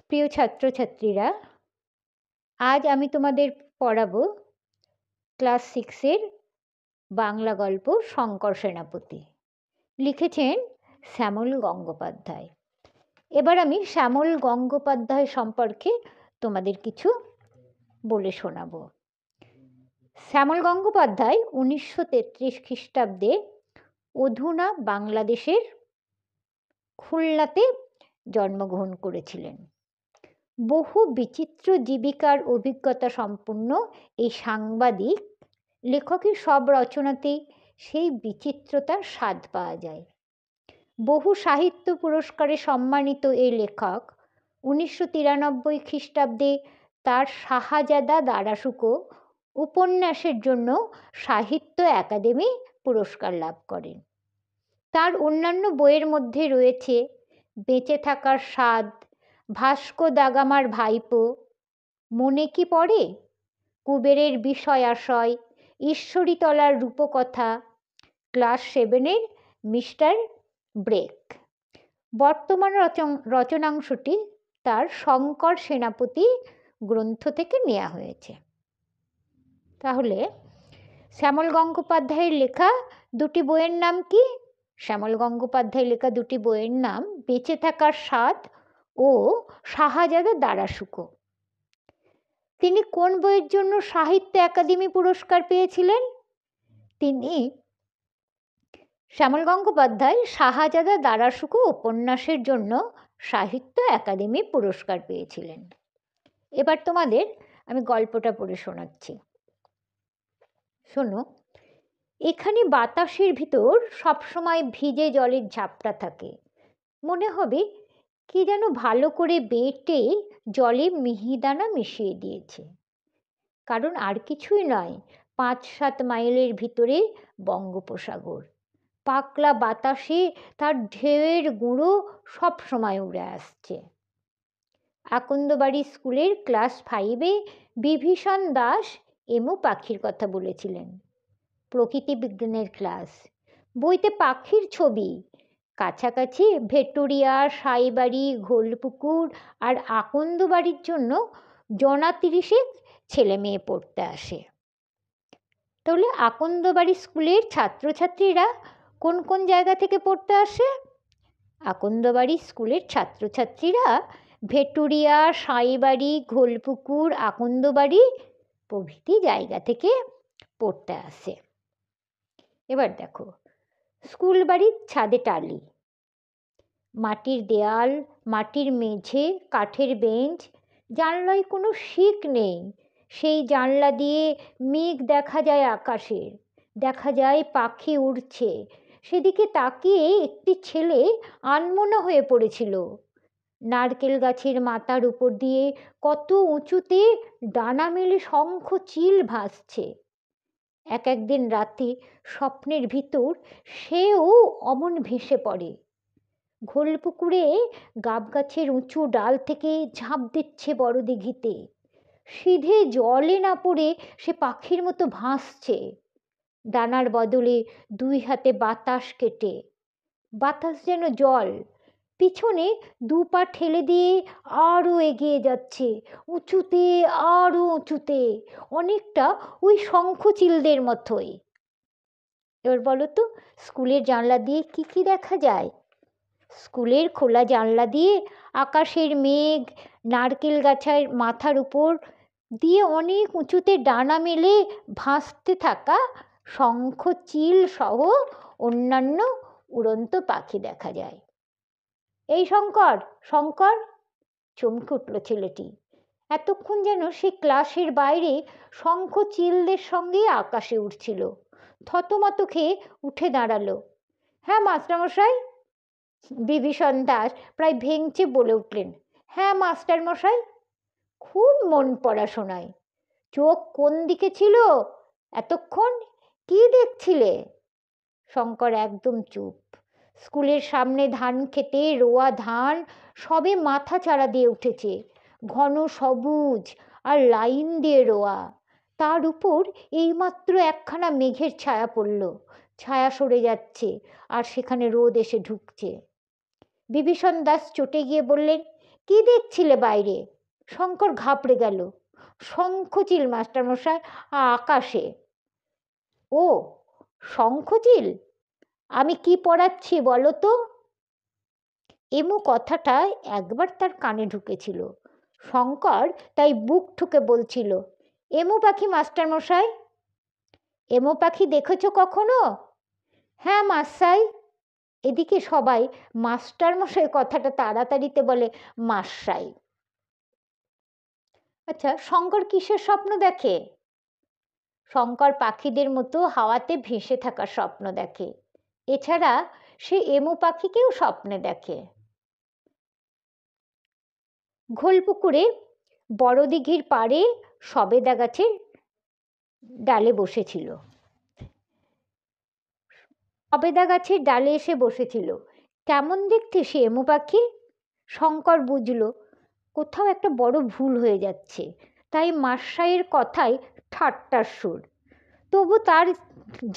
প্রিয় ছাত্রছাত্রীরা, আজ আমি তোমাদের পড়াবো ক্লাস 6-এর বাংলা গল্প শঙ্কর সেনাপতি। লিখেছেন শ্যামল গঙ্গোপাধ্যায়। এবার আমি শ্যামল গঙ্গোপাধ্যায় সম্পর্কে তোমাদের কিছু বলে শোনাবো। শ্যামল গঙ্গোপাধ্যায় 1933 খ্রিস্টাব্দে অধুনা বাংলাদেশের খুলনাতে জন্মগ্রহণ করেছিলেন। বহু বিচিত্র জীবিকার অভিজ্ঞতা সম্পন্ন এই সাংবাদিক লেখকের সব রচনাতেই সেই বিচিত্রতার স্বাদ পাওয়া যায়। বহু সাহিত্য পুরস্কারে সম্মানিত এই লেখক 1993 খ্রিস্টাব্দে তার শাহজাদা দারাসুকো উপন্যাসের জন্য সাহিত্য একাডেমি পুরস্কার লাভ করেন। তার অন্যান্য বইয়ের মধ্যে রয়েছে বেঁচে থাকার স্বাদ, ভাস্কো দা গামার ভাইপো, মনে কি পড়ে, কুবেরের বিষয় আশয়, ঈশ্বরীতলার রূপকথা, ক্লাস 7-এর মিস্টার ব্রেক। বর্তমান রচনাংশটি তার শঙ্কর সেনাপতি গ্রন্থ থেকে নেওয়া হয়েছে। তাহলে শ্যামল গঙ্গোপাধ্যায়ের লেখা দুটি বইয়ের নাম কি? শ্যামল গঙ্গোপাধ্যায়ের লেখা দুটি বইয়ের নাম বেঁচে থাকার স্বাদ ও শাহজাদা দারাসুকো। তিনি কোন বইয়ের জন্য সাহিত্য একাডেমি পুরস্কার পেয়েছিলেন? তিনি শ্যামল গঙ্গোপাধ্যায় শাহজাদা দারাসুকো উপন্যাসের জন্য সাহিত্য একাডেমি পুরস্কার পেয়েছিলেন। এবার তোমাদের আমি গল্পটা পড়ে শোনাচ্ছি, শোনো। এখানে বাতাসের ভিতর সবসময় ভিজে জলের ঝাপটা থাকে। মনে হবে কি যেন ভালো করে বেটে জলে মিহিদানা মিশিয়ে দিয়েছে। কারণ আর কিছুই নয়, 5-7 মাইলের ভিতরে বঙ্গোপসাগর। পাকলা বাতাসে তার ঢেউয়ের গুঁড়ো সবসময় উড়ে আসছে। আকন্দবাড়ি স্কুলের ক্লাস 5-এ বিভীষণ দাস এমু পাখির কথা বলেছিলেন। প্রকৃতি বিজ্ঞানের ক্লাস। বইতে পাখির ছবি। কাছাকাছি ভেটুরিয়া, সাইবাড়ি, ঘোলপুকুর আর আকন্দবাড়ির জন্য জনা 30 ছেলে মেয়ে পড়তে আসে। তাহলে আকন্দবাড়ি স্কুলের ছাত্রছাত্রীরা কোন কোন জায়গা থেকে পড়তে আসে? আকন্দবাড়ি স্কুলের ছাত্রছাত্রীরা ভেটুরিয়া, সাইবাড়ি, ঘোলপুকুর, আকন্দবাড়ি প্রভৃতি জায়গা থেকে পড়তে আসে। এবার দেখো, স্কুল বাড়ির ছাদে টালি, মাটির দেয়াল, মাটির মেঝে, কাঠের বেঞ্চ, জানলায় কোনো শিক নেই। সেই জানলা দিয়ে মেঘ দেখা যায় আকাশের, দেখা যায় পাখি উড়ছে। সেদিকে তাকিয়ে একটি ছেলে আনমনা হয়ে পড়েছিল। নারকেল গাছের মাথার উপর দিয়ে কত উঁচুতে ডানা মেলে শঙ্খ চিল ভাসছে। একদিন রাতে স্বপ্নের ভিতর সেও অমন ভেসে পড়ে। ঘোলপুকুরে গাব গাছের উঁচু ডাল থেকে ঝাঁপ দিচ্ছে বড় দিঘিতে। সিধে জলে না পড়ে সে পাখির মতো ভাসছে, ডানার বদলে 2 হাতে বাতাস কেটে। বাতাস যেন জল, পিছনে 2 পা ঠেলে দিয়ে আরও এগিয়ে যাচ্ছে, উঁচুতে আরও উঁচুতে, অনেকটা ওই শঙ্খচিলদের মতোই। এবার বলো তো, স্কুলের জানলা দিয়ে কি কি দেখা যায়? স্কুলের খোলা জানলা দিয়ে আকাশের মেঘ, নারকেল গাছের মাথার উপর দিয়ে অনেক উঁচুতে ডানা মেলে ভাসতে থাকা শঙ্খ চিল সহ অন্যান্য উড়ন্ত পাখি দেখা যায়। এই শঙ্কর, শঙ্কর, চমকে উঠল ছেলেটি। এতক্ষণ যেন সে ক্লাসের বাইরে শঙ্খ চিলদের সঙ্গে আকাশে উঠছিল। থতমত খেয়ে উঠে দাঁড়ালো। হ্যাঁ মাস্টারমশাই। বিভীষণ দাস প্রায় ভেঙচে বলে উঠলেন, হ্যাঁ মাস্টার মশাই। খুব মন পড়াশোনায়। চোখ কোন দিকে ছিল এতক্ষণ? কি দেখছিলে? শঙ্কর একদম চুপ। স্কুলের সামনে ধান খেতে রোয়া ধান সবে মাথা চারা দিয়ে উঠেছে, ঘন সবুজ আর লাইন দিয়ে রোয়া। তার উপর এইমাত্র একখানা মেঘের ছায়া পড়ল, ছায়া সরে যাচ্ছে আর সেখানে রোদ এসে ঢুকছে। বিভীষণ দাস চটে গিয়ে বললেন, কি দেখছিলে বাইরে? শঙ্কর ঘাবড়ে গেল। শঙ্খচিল মাস্টারমশাই আকাশে। ও, শঙ্খচিল? আমি কি পড়াচ্ছি বলো তো? এমু কথাটা একবার তার কানে ঢুকেছিল। শঙ্কর তাই বুক ঠুকে বলছিল, এমু পাখি মাস্টারমশাই। এমু পাখি দেখেছ কখনো? হ্যাঁ মাস্টাই। এদিকে সবাই মাস্টারমশাই কথাটা তাড়াতাড়িতে বলে মাস্টাই। আচ্ছা, শঙ্কর কিসের স্বপ্ন দেখে? শঙ্কর পাখিদের মতো হাওয়াতে ভেসে থাকার স্বপ্ন দেখে। এছাড়া সে এমু পাখিকেও স্বপ্নে দেখে। ঘোলপুকুরে বড় দিঘির পাড়ে সবেদা গাছের ডালে বসেছিল। সবেদা গাছের ডালে এসে বসেছিল। কেমন দেখতে সে এমু পাখি? শঙ্কর বুঝল কোথাও একটা বড় ভুল হয়ে যাচ্ছে, তাই মাস্টারের কথায় ঠাট্টার সুর। তবু তার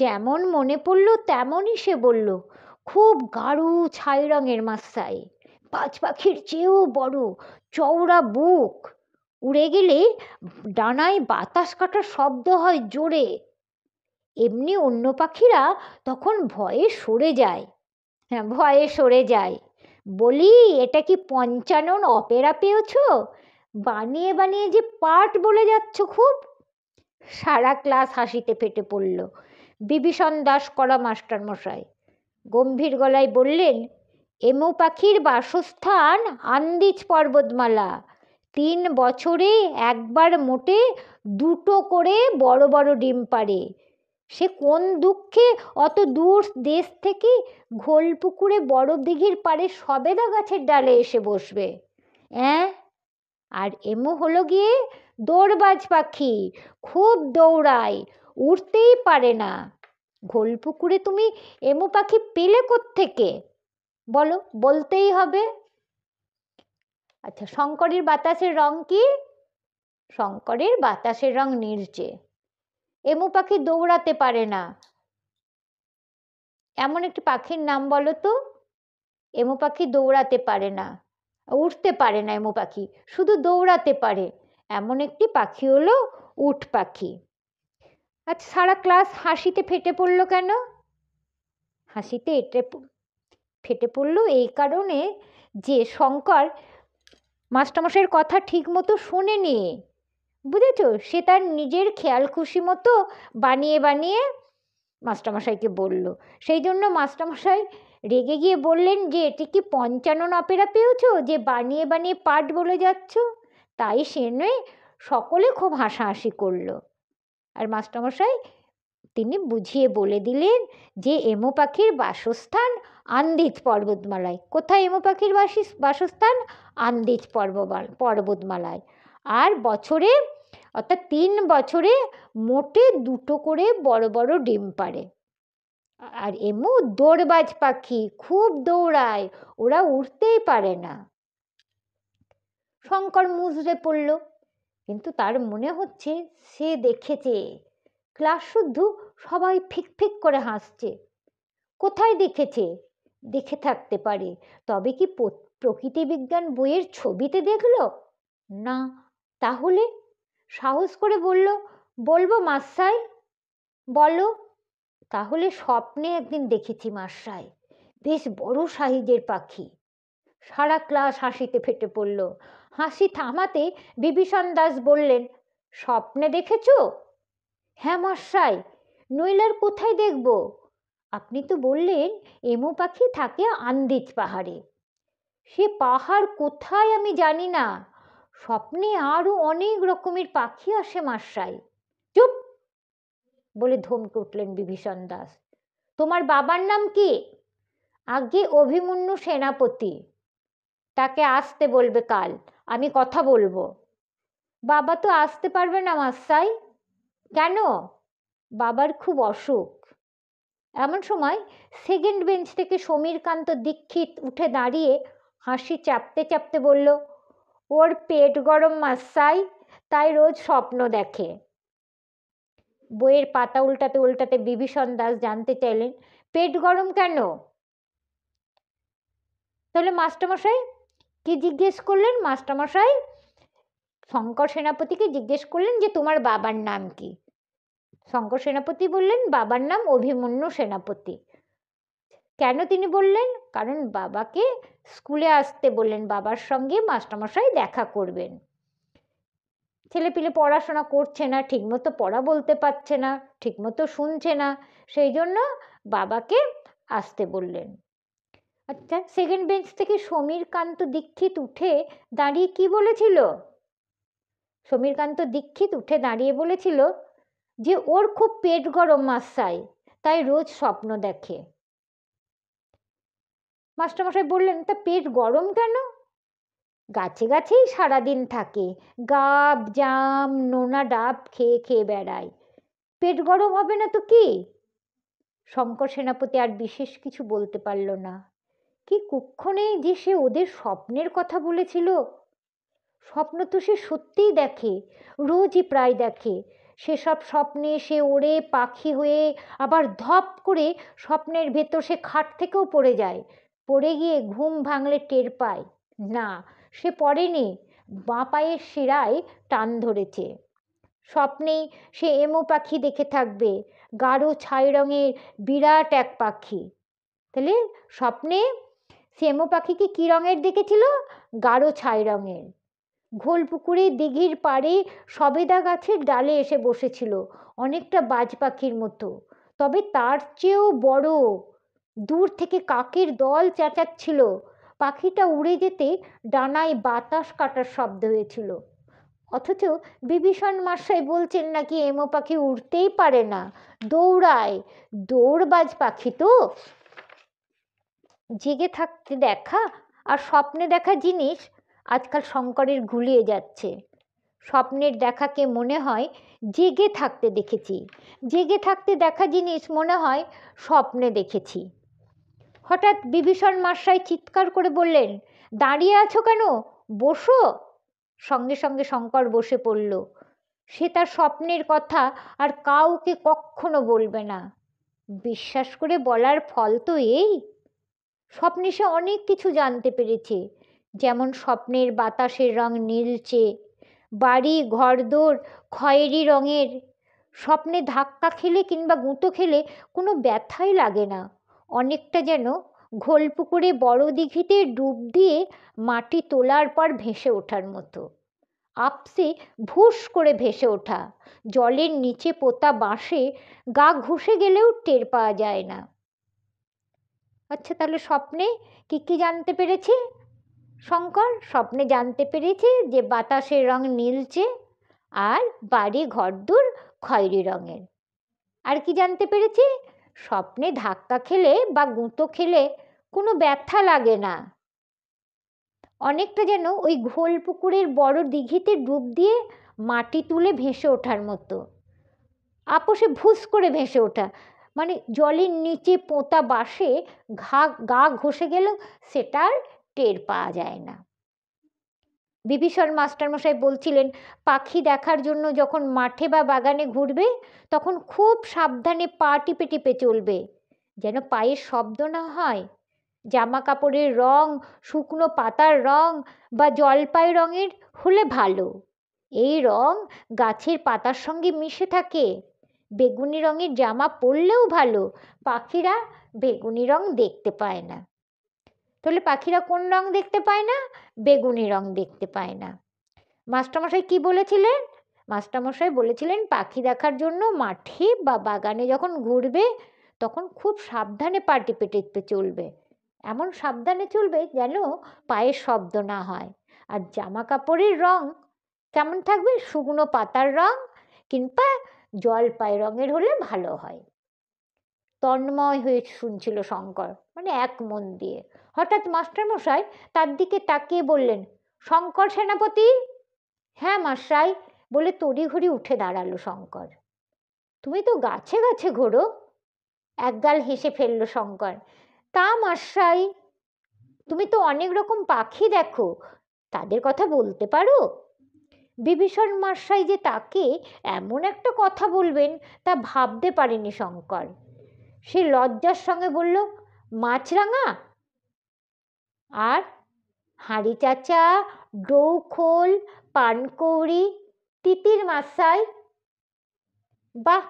যেমন মনে পড়ল তেমনই সে বলল, খুব গাঢ় ছাই রঙের মাস্টাই, বাজ পাখির চেয়েও বড়, চওড়া বুক, উড়ে গেলে ডানায় বাতাস কাটার শব্দ হয় জোরে। এমনি অন্য পাখিরা তখন ভয়ে সরে যায়। হ্যাঁ, ভয়ে সরে যায়। বলি, এটা কি পঞ্চানন অপেরা পেয়েছ? বানিয়ে বানিয়ে যে পাঠ বলে যাচ্ছ খুব। সারা ক্লাস হাসিতে ফেটে পড়ল। বিভীষণ দাস করা মাস্টারমশাই গম্ভীর গলায় বললেন, এমু পাখির বাসস্থান আন্দিজ পর্বতমালা। 3 বছরে একবার মোটে 2টো করে বড় বড় ডিম পাড়ে। সে কোন দুঃখে অত দূর দেশ থেকে ঘোলপুকুরে বড় দিঘির পাড়ে সবেদা গাছের ডালে এসে বসবে? অ্যাঁ? আর এমু হলো গিয়ে দৌড়বাজ পাখি, খুব দৌড়ায়, উঠতেই পারে না। ঘোলপুকুরে তুমি এমু পাখি পেলে কোত্থেকে বলো? বলতেই হবে। আচ্ছা, শঙ্করের বাতাসের রং কি? শঙ্করের বাতাসের রং নীলচে। এমু পাখি দৌড়াতে পারে না, এমন একটি পাখির নাম বলো তো। এমু পাখি দৌড়াতে পারে না, উঠতে পারে না। এমু পাখি শুধু দৌড়াতে পারে, এমন একটি পাখি হলো উট পাখি। আচ্ছা, সারা ক্লাস হাসিতে ফেটে পড়লো কেন? হাসিতে ফেটে পড়লো এই কারণে যে শঙ্কর মাস্টারমশাইয়ের কথা ঠিক মতো শোনেনি। বুঝেছ? সে তার নিজের খেয়াল খুশি মতো বানিয়ে বানিয়ে মাস্টারমশাইকে বলল। সেই জন্য মাস্টারমশাই রেগে গিয়ে বললেন যে, এটি কি পঞ্চানন অপেরা পেয়েছ যে বানিয়ে বানিয়ে পাঠ বলে যাচ্ছ? তাই শুনে সকলে খুব হাসাহাসি করলো। আর মাস্টারমশাই তিনি বুঝিয়ে বলে দিলেন যে এমু পাখির বাসস্থান আন্দিজ পর্বতমালায়। কোথায় এমু পাখির বাসস্থান? আন্দিজ পর্বতমালায়। আর বছরে, অর্থাৎ 3 বছরে মোটে 2টো করে বড় বড় ডিম পাড়ে। আর এমু দৌড়বাজ পাখি, খুব দৌড়ায়, ওরা উঠতেই পারে না। শঙ্কর মুচড়ে পড়ল, কিন্তু তার মনে হচ্ছে সে দেখেছে। ক্লাস শুদ্ধ সবাই ফিক ফিক করে হাসছে। কোথায় দেখেছে? দেখে থাকতে পারে, তবে কি প্রকৃতি বিজ্ঞান বইয়ের ছবিতে দেখলো? না। তাহলে সাহস করে বলল, বলবো মাস্টাই? বলো। তাহলে স্বপ্নে একদিন দেখেছি মাস্টাই, বেশ বড় সাইজের পাখি। সারা ক্লাস হাসিতে ফেটে পড়ল। হাসি থামাতে বিভীষণ দাস বললেন, স্বপ্নে দেখেছ? হ্যাঁ মশাই, নইলে আর কোথায় দেখব? আপনি তো বললেন এমু পাখি থাকে আন্দিজ পাহাড়ে। সে পাহাড় কোথায় আমি জানি না, স্বপ্নে আরও অনেক রকমের পাখি আসে মশাই। চুপ বলে ধমকে উঠলেন বিভীষণ দাস। তোমার বাবার নাম কি? আগে অভিমন্যু সেনাপতি। তাকে আসতে বলবে কাল, আমি কথা বলবো। বাবা তো আসতে পারবে না মাস্টাই। কেন? বাবার খুব অসুখ। এমন সময় সেকেন্ড বেঞ্চ থেকে সমীরকান্ত দীক্ষিত উঠে দাঁড়িয়ে হাসি চাপতে চাপতে বলল, ওর পেট গরম মাস্টাই, তাই রোজ স্বপ্ন দেখে। বইয়ের পাতা উল্টাতে উল্টাতে বিভীষণ দাস জানতে চাইলেন, পেট গরম কেন? তাহলে মাস্টারমশাই কি জিজ্ঞেস করলেন মাস্টারমশাই? শঙ্কর সেনাপতিকে জিজ্ঞেস করলেন যে তোমার বাবার নাম কি? শঙ্কর সেনাপতি বললেন বাবার নাম অভিমন্যু সেনাপতি। কেন তিনি বললেন? কারণ বাবাকে স্কুলে আসতে বললেন, বাবার সঙ্গে মাস্টারমশাই দেখা করবেন। ছেলেপিলে পড়াশোনা করছে না, ঠিকমতো পড়া বলতে পারছে না, ঠিকমতো শুনছে না, সেই জন্য বাবাকে আসতে বললেন। আচ্ছা, সেকেন্ড বেঞ্চ থেকে সমীরকান্ত দীক্ষিত উঠে দাঁড়িয়ে কি বলেছিল? সমীরকান্ত দীক্ষিত উঠে দাঁড়িয়ে বলেছিল যে ওর খুব পেট গরম মাস্টাই, তাই রোজ স্বপ্ন দেখে। মাস্টারমশাই বললেন, তা পেট গরম কেন? গাছে গাছেই সারাদিন থাকে, গাব জাম নোনা ডাব খেয়ে খেয়ে বেড়ায়, পেট গরম হবে না তো কি? শঙ্কর সেনাপতি আর বিশেষ কিছু বলতে পারল না। কি কুক্ষণেই যে সে ওদের স্বপ্নের কথা বলেছিল। স্বপ্ন তো সে সত্যিই দেখে, রোজই প্রায় দেখে। সেসব স্বপ্নে সে ওড়ে পাখি হয়ে, আবার ধপ করে স্বপ্নের ভেতর সে খাট থেকেও পড়ে যায়, পড়ে গিয়ে ঘুম ভাঙলে টের পায় না সে পড়েনি, বাঁ পায়ের শিরায় টান ধরেছে। স্বপ্নেই সে এমো পাখি দেখে থাকবে, গাঢ় ছাই রঙের বিরাট এক পাখি। তাহলে স্বপ্নে সে এমো পাখিকে কি রঙের দেখেছিল? গাঢ় ছাই রঙের। ঘোল পুকুরে দিঘির পাড়ে সবেদা গাছের ডালে এসে বসেছিল, অনেকটা বাজ পাখির মতো, তবে তার চেয়েও বড়। দূর থেকে কাকের দল চেঁচাচ্ছিল। পাখিটা উড়ে যেতে ডানায় বাতাস কাটার শব্দ হয়েছিল। অথচ বিভীষণ মশাই বলছেন নাকি এমো পাখি উড়তেই পারে না, দৌড়ায়, দৌড়বাজ পাখি তো। জেগে থাকতে দেখা আর স্বপ্নে দেখা জিনিস আজকাল শঙ্করের গুলিয়ে যাচ্ছে। স্বপ্নের দেখাকে মনে হয় জেগে থাকতে দেখেছি, জেগে থাকতে দেখা জিনিস মনে হয় স্বপ্নে দেখেছি। হঠাৎ বিভীষণ মশাই চিৎকার করে বললেন, দাঁড়িয়ে আছো কেন, বসো। সঙ্গে সঙ্গে শঙ্কর বসে পড়ল। সে তার স্বপ্নের কথা আর কাউকে কখনো বলবে না। বিশ্বাস করে বলার ফল তো এই। স্বপ্নে সে অনেক কিছু জানতে পেরেছে, যেমন স্বপ্নের বাতাসের রং নীলচে, বাড়ি ঘরদোর খয়েরি রঙের। স্বপ্নে ধাক্কা খেলে কিংবা গুঁতো খেলে কোনো ব্যথাই লাগে না, অনেকটা যেন ঘোল পুকুরে বড় দিঘিতে ডুব দিয়ে মাটি তোলার পর ভেসে ওঠার মতো। আপসে ভুস করে ভেসে ওঠা, জলের নিচে পোতা বাঁশে গা ঘষে গেলেও টের পাওয়া যায় না। আচ্ছা, তাহলে স্বপ্নে কি কি জানতে পেরেছে শঙ্কর? স্বপ্নে জানতে পেরেছে যে বাতাসের রং নীলচে আর বাড়ি ঘরদোর খয়েরি রঙের। আর কি জানতে পেরেছে? স্বপ্নে ধাক্কা খেলে বা গুঁতো খেলে কোনো ব্যথা লাগে না, অনেকটা যেন ওই ঘোল পুকুরের বড় দিঘিতে ডুব দিয়ে মাটি তুলে ভেসে ওঠার মতো। আপোষে ভুস করে ভেসে ওঠা, মানে জলের নিচে পোঁতা বাঁশে গা ঘষে গেলেও সেটা আর টের পাওয়া যায় না। বিভীষণ মাস্টারমশাই বলছিলেন, পাখি দেখার জন্য যখন মাঠে বা বাগানে ঘুরবে তখন খুব সাবধানে পা টিপে টিপে চলবে, যেন পায়ের শব্দ না হয়। জামা কাপড়ের রং শুকনো পাতার রং বা জলপাই রঙের হলে ভালো, এই রং গাছের পাতার সঙ্গে মিশে থাকে। বেগুনি রঙের জামা পরলেও ভালো, পাখিরা বেগুনি রং দেখতে পায় না। তাহলে পাখিরা কোন রং দেখতে পায় না? বেগুনি রং দেখতে পায় না। মাস্টারমশাই কি বলেছিলেন? মাস্টারমশাই বলেছিলেন পাখি দেখার জন্য মাঠে বা বাগানে যখন ঘুরবে তখন খুব সাবধানে পা টিপে টিপে চলবে, এমন সাবধানে চলবে যেন পায়ের শব্দ না হয়। আর জামা কাপড়ের রং কেমন থাকবে? শুকনো পাতার রং কিংবা জলপাই রঙের হলে ভালো হয়। তন্ময় হয়ে শুনছিল শঙ্কর, মানে এক মন দিয়ে। হঠাৎ মাস্টারমশাই তার দিকে তাকিয়ে বললেন, শঙ্কর সেনাপতি। হ্যাঁ মশাই, বলে তড়িঘড়ি উঠে দাঁড়ালো শঙ্কর। তুমি তো গাছে গাছে ঘোরো। একগাল হেসে ফেলল শঙ্কর। তা মশাই, তুমি তো অনেক রকম পাখি দেখো, তাদের কথা বলতে পারো? বিভীষণ মশাই যে তাকে এমন একটা কথা বলবেন তা ভাবতে পারেনি শঙ্কর। সে লজ্জার সঙ্গে বলল, মাছরাঙা। আর হাঁড়ি চাচা, ডৌখোল, পানকৌড়ি, তিতির মাসাই। বাহ,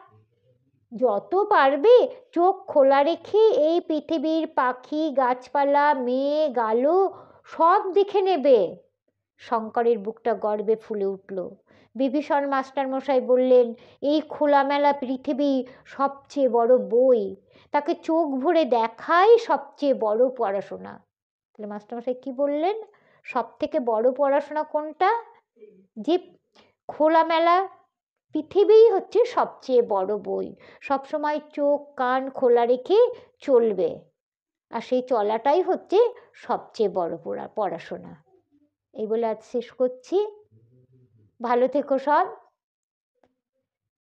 যত পারবে চোখ খোলা রেখে এই পৃথিবীর পাখি, গাছপালা, মেঘ, আলো সব দেখে নেবে। শঙ্করের বুকটা গর্বে ফুলে উঠল। বিভীষণ মাস্টারমশাই বললেন, এই খোলামেলা পৃথিবী সবচেয়ে বড় বই, তাকে চোখ ভরে দেখাই সবচেয়ে বড় পড়াশোনা। তাহলে মাস্টারমশাই কি বললেন? সব থেকে বড় পড়াশোনা কোনটা? যে খোলামেলা পৃথিবীই হচ্ছে সবচেয়ে বড় বই। সবসময় চোখ কান খোলা রেখে চলবে, আর সেই চলাটাই হচ্ছে সবচেয়ে বড় পড়াশোনা। এই বলে আজ শেষ করছি। ভালো থেকো সব।